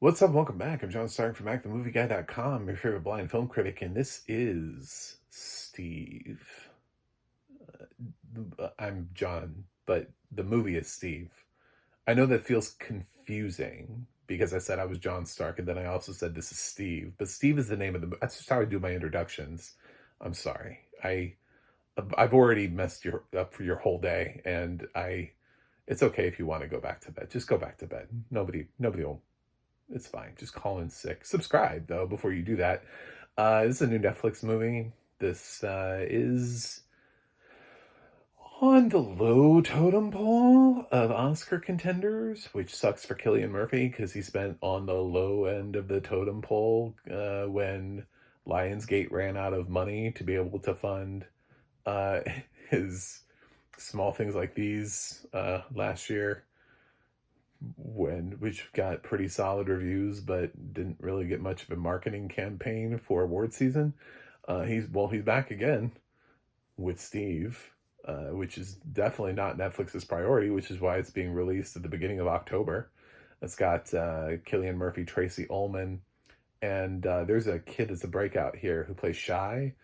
What's up? Welcome back. I'm John Stark from MacTheMovieGuy.com, your favorite blind film critic, and this is Steve. I'm John, but the movie is Steve. I know that feels confusing because I said I was John Stark, and then I also said this is Steve. But Steve is the name of the. That's just how I do my introductions. I'm sorry. I've already messed you up for your whole day, and I. It's okay if you want to go back to bed. Just go back to bed. Nobody will. It's fine. Just call in sick. Subscribe though before you do that. This is a new Netflix movie. This is on the low totem pole of Oscar contenders, which sucks for Cillian Murphy because he spent on the low end of the totem pole when Lionsgate ran out of money to be able to fund uh, his small things like these last year, which got pretty solid reviews but didn't really get much of a marketing campaign for award season. He's back again with Steve, which is definitely not Netflix's priority, which is why it's being released at the beginning of October. It's got Cillian Murphy, Tracy Ullman, and there's a kid that's a breakout here who plays Shy.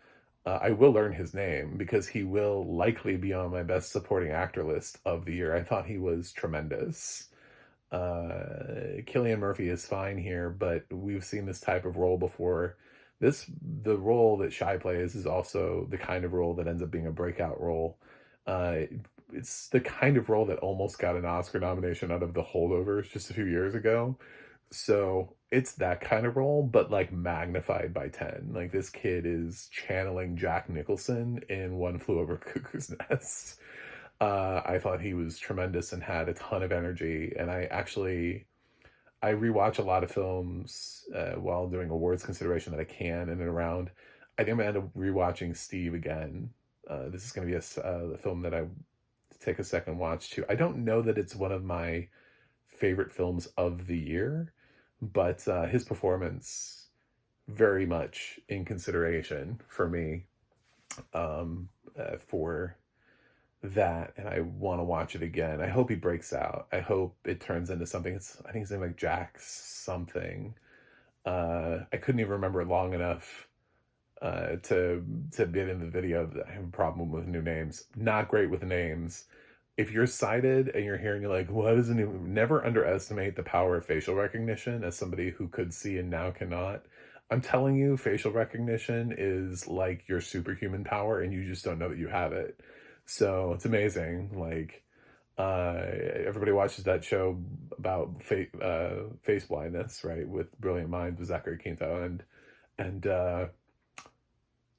I will learn his name because he will likely be on my best supporting actor list of the year. I thought he was tremendous. Cillian Murphy is fine here, but we've seen this type of role before. The role that Shy plays is also the kind of role that ends up being a breakout role. Uh, it's the kind of role that almost got an Oscar nomination out of The Holdovers just a few years ago. So it's that kind of role, but like magnified by 10. Like this kid is channeling Jack Nicholson in One Flew Over Cuckoo's Nest. I thought he was tremendous and had a ton of energy. And I rewatch a lot of films while doing awards consideration that I can in and around. I think I'm gonna end up rewatching Steve again. This is gonna be a film that I take a second watch to. I don't know that it's one of my favorite films of the year, but his performance very much in consideration for me for that, and I want to watch it again. I hope he breaks out. I hope it turns into something. I think his name like Jack something. I couldn't even remember it long enough to get in the video. I have a problem with new names. Not great with names. If you're sighted and you're hearing like, what is a new? Never underestimate the power of facial recognition as somebody who could see and now cannot. I'm telling you, facial recognition is like your superhuman power, and you just don't know that you have it. So it's amazing. Like, everybody watches that show about face blindness, right? With Brilliant Minds with Zachary Quinto, and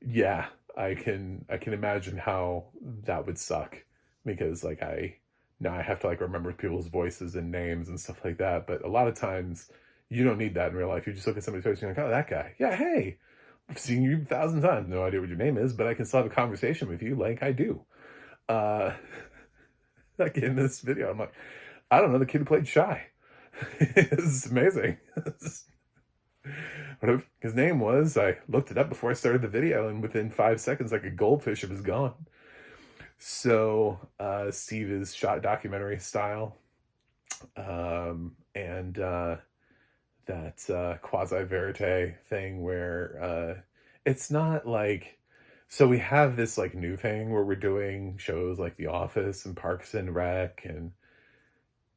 yeah, I can imagine how that would suck because like now I have to like remember people's voices and names and stuff like that. But a lot of times you don't need that in real life. You just look at somebody's face and you're like, oh, that guy. Yeah, hey, I've seen you 1,000 times. No idea what your name is, but I can still have a conversation with you like I do. Uh, like in this video, I'm like, I don't know the kid who played Shy. It's amazing. What his name was, I looked it up before I started the video, and within 5 seconds, like a goldfish, it was gone. So Steve is shot documentary style, and that quasi verite thing where it's not like, so we have this like new thing where we're doing shows like The Office and Parks and Rec, and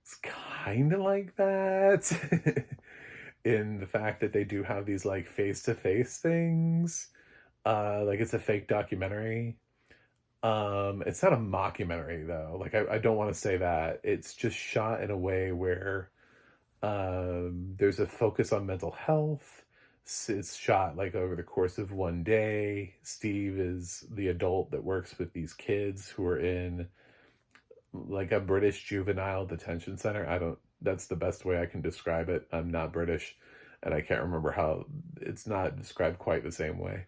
it's kind of like that in the fact that they do have these like face to face things. Like it's a fake documentary. It's not a mockumentary though. Like I don't want to say that. It's just shot in a way where there's a focus on mental health. It's shot like over the course of one day. Steve is the adult that works with these kids who are in like a British juvenile detention center. I don't, that's the best way I can describe it. I'm not British and I can't remember how it's not described quite the same way.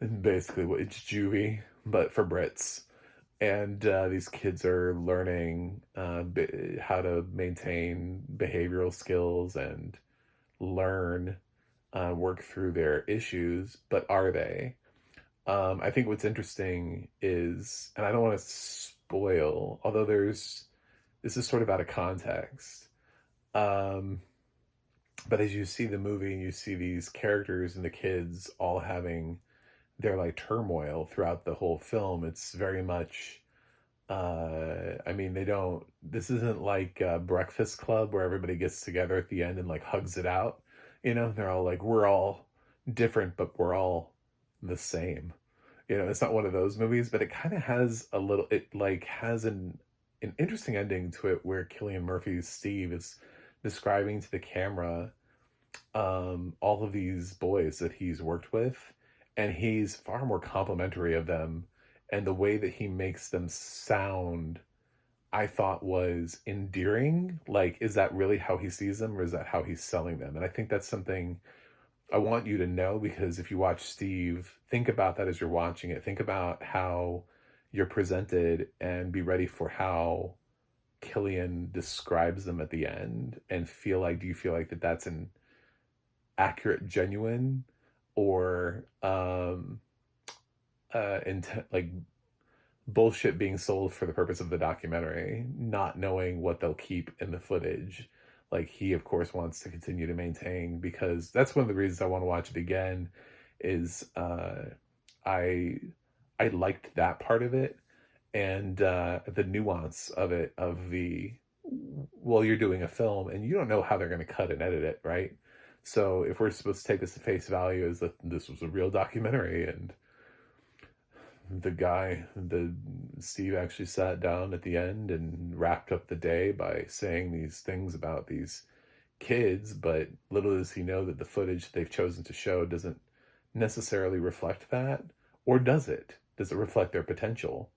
And basically, it's juvie, but for Brits. And these kids are learning how to maintain behavioral skills and learn, work through their issues. But are they? I think what's interesting is, and I don't want to spoil, although this is sort of out of context. Um, But as you see the movie and you see these characters and the kids all having their like turmoil throughout the whole film, it's very much I mean, they don't, this isn't like Breakfast Club where everybody gets together at the end and like hugs it out. You know, they're all like, we're all different, but we're all the same. You know, it's not one of those movies, but it kind of has a little, it like has an interesting ending to it where Cillian Murphy's Steve is describing to the camera all of these boys that he's worked with, and he's far more complimentary of them, and the way that he makes them sound I thought was endearing. Like, is that really how he sees them, or is that how he's selling them? And I think that's something I want you to know, because if you watch Steve, think about that as you're watching it. Think about how you're presented and be ready for how Cillian describes them at the end, and feel like, do you feel like that that's an accurate, genuine, or like bullshit being sold for the purpose of the documentary, not knowing what they'll keep in the footage. Like, he of course wants to continue to maintain, because that's one of the reasons I want to watch it again, is I I liked that part of it, and the nuance of it, of the, well, you're doing a film and you don't know how they're going to cut and edit it, right? So if we're supposed to take this at face value as that this was a real documentary, and the Steve actually sat down at the end and wrapped up the day by saying these things about these kids, but little does he know that the footage they've chosen to show doesn't necessarily reflect that. Or does it? Does it reflect their potential?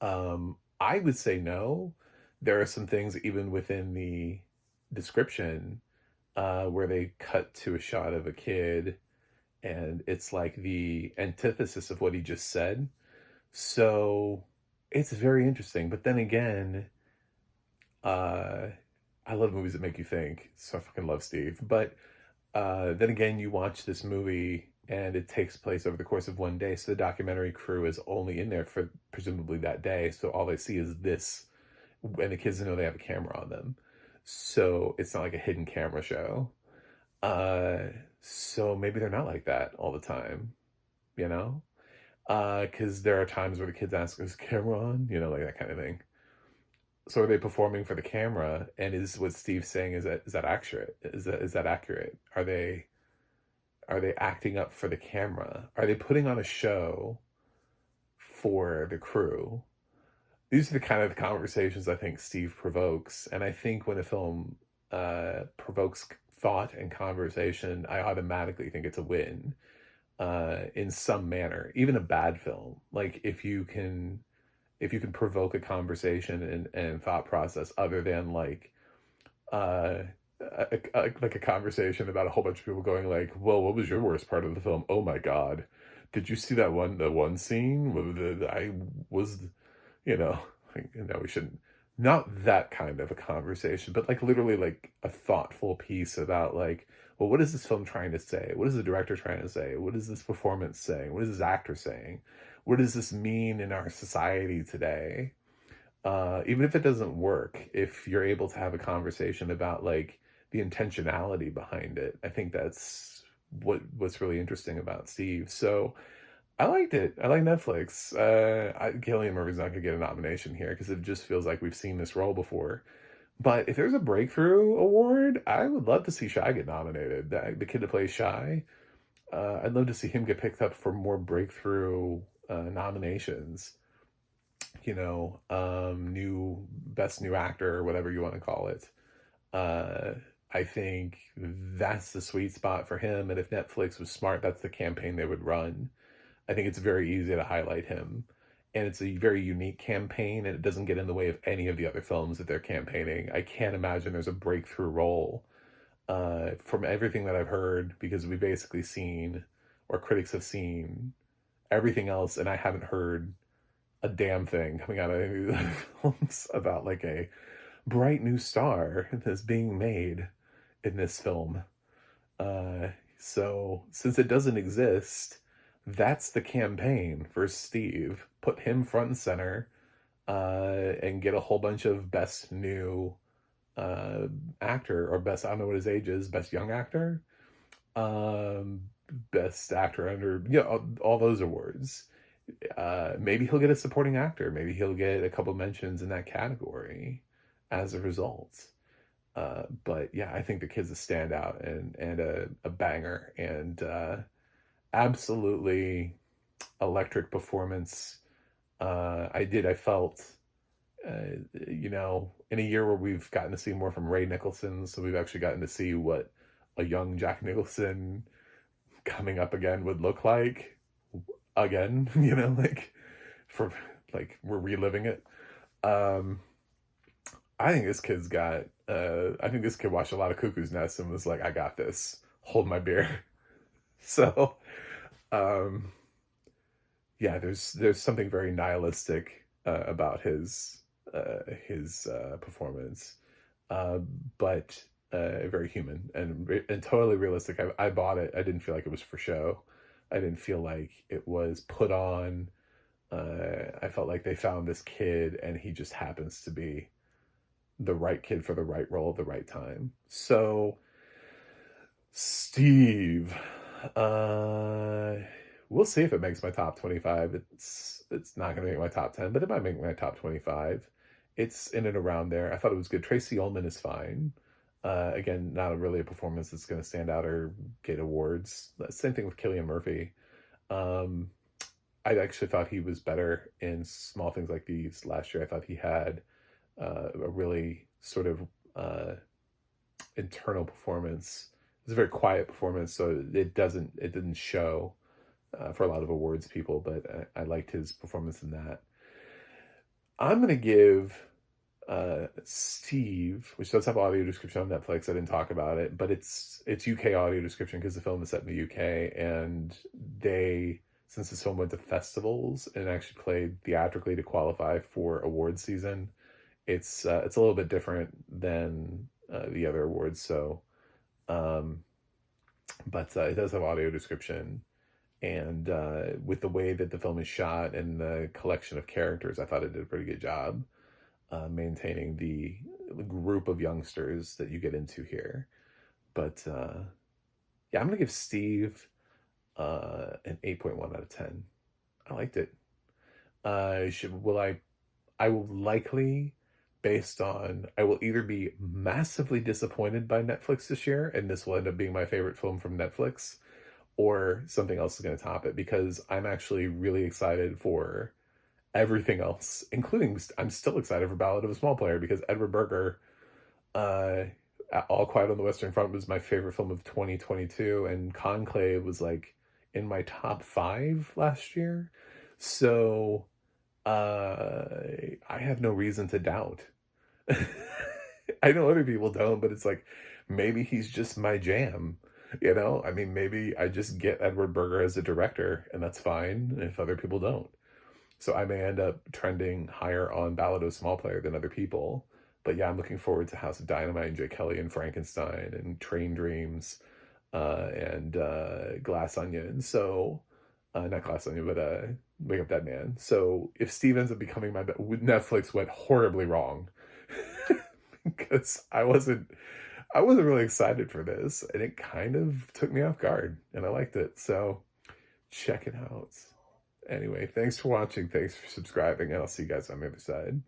I would say no. There are some things even within the description where they cut to a shot of a kid and it's like the antithesis of what he just said. So it's very interesting. But then again, uh, I love movies that make you think, so I fucking love Steve. But then again, you watch this movie and it takes place over the course of one day. So the documentary crew is only in there for presumably that day. So all they see is this, and the kids know they have a camera on them. So it's not like a hidden camera show. Uh, so maybe they're not like that all the time, you know? Because there are times where the kids ask, is the camera on? You know, like that kind of thing. So are they performing for the camera? And is what Steve's saying, is that accurate? Is that accurate? Are they acting up for the camera? Are they putting on a show for the crew? These are the kind of conversations I think Steve provokes. And I think when a film provokes thought and conversation, I automatically think it's a win in some manner. Even a bad film, like if you can provoke a conversation and thought process other than like uh like a conversation about a whole bunch of people going like, well, what was your worst part of the film? Oh my god, did you see the one scene with I was, you know, like, no, we shouldn't, not that kind of a conversation, but like literally like a thoughtful piece about like, well, what is this film trying to say? What is the director trying to say? What is this performance saying? What is this actor saying? What does this mean in our society today? Even if it doesn't work, if you're able to have a conversation about like the intentionality behind it, I think that's what's really interesting about Steve. So I liked it. I like Netflix. Cillian Murphy's not gonna get a nomination here because it just feels like we've seen this role before. But if there's a breakthrough award, I would love to see Shy get nominated. The kid that plays Shy, I'd love to see him get picked up for more breakthrough nominations. You know, new best new actor or whatever you want to call it. Uh, I think that's the sweet spot for him. And if Netflix was smart, that's the campaign they would run. I think it's very easy to highlight him. And it's a very unique campaign, and it doesn't get in the way of any of the other films that they're campaigning. I can't imagine there's a breakthrough role from everything that I've heard, because we've basically seen, or critics have seen, everything else, and I haven't heard a damn thing coming out of any of the films about like a bright new star that's being made in this film. So since it doesn't exist, that's the campaign for Steve. Put him front and center, and get a whole bunch of best new uh, actor, or best, I don't know what his age is, best young actor, um, best actor under, all those awards. Maybe he'll get a supporting actor. Maybe he'll get a couple mentions in that category as a result. But yeah, I think the kid's a standout and a banger, and absolutely electric performance. I felt, in a year where we've gotten to see more from Ray Nicholson, so we've actually gotten to see what a young Jack Nicholson coming up again would look like again, for we're reliving it. Um, I think this kid's got, I think this kid watched a lot of Cuckoo's Nest and was like, I got this, hold my beer. So, um, yeah, there's something very nihilistic about his performance, uh, but very human and totally realistic. I bought it. I didn't feel like it was for show. I didn't feel like it was put on. I felt like they found this kid, and he just happens to be the right kid for the right role at the right time. So, Steve, uh, we'll see if it makes my top 25. It's not going to make my top 10, but it might make my top 25. It's in and around there. I thought it was good. Tracy Ullman is fine. Again, not really a performance that's going to stand out or get awards. Same thing with Cillian Murphy. Um, I actually thought he was better in Small Things Like These last year. I thought he had a really sort of internal performance. It's a very quiet performance, so it didn't show for a lot of awards people, but I liked his performance in that. I'm gonna give Steve, which does have audio description on Netflix. I didn't talk about it, but it's UK audio description because the film is set in the UK, and since this film went to festivals and actually played theatrically to qualify for award season, it's a little bit different than the other awards. So, um, but it does have audio description, and with the way that the film is shot and the collection of characters, I thought it did a pretty good job maintaining the group of youngsters that you get into here. But yeah, I'm gonna give Steve an 8.1 out of 10. I liked it. I will likely, based on, I will either be massively disappointed by Netflix this year, and this will end up being my favorite film from Netflix, or something else is going to top it, because I'm actually really excited for everything else, including I'm still excited for Ballad of a Small Player, because Edward Berger, uh, All Quiet on the Western Front was my favorite film of 2022, and Conclave was in my top 5 last year. So I have no reason to doubt. I know other people don't, but it's maybe he's just my jam. I mean, maybe I just get Edward Berger as a director, and that's fine if other people don't. So I may end up trending higher on Ballad of a Small Player than other people. But yeah, I'm looking forward to House of Dynamite and Jay Kelly and Frankenstein and Train Dreams and Glass Onion. So, not Glass Onion, but Wake Up Dead Man. So if Steve ends up becoming Netflix went horribly wrong because I wasn't really excited for this, and it kind of took me off guard, and I liked it. So check it out. Anyway, thanks for watching. Thanks for subscribing, and I'll see you guys on the other side.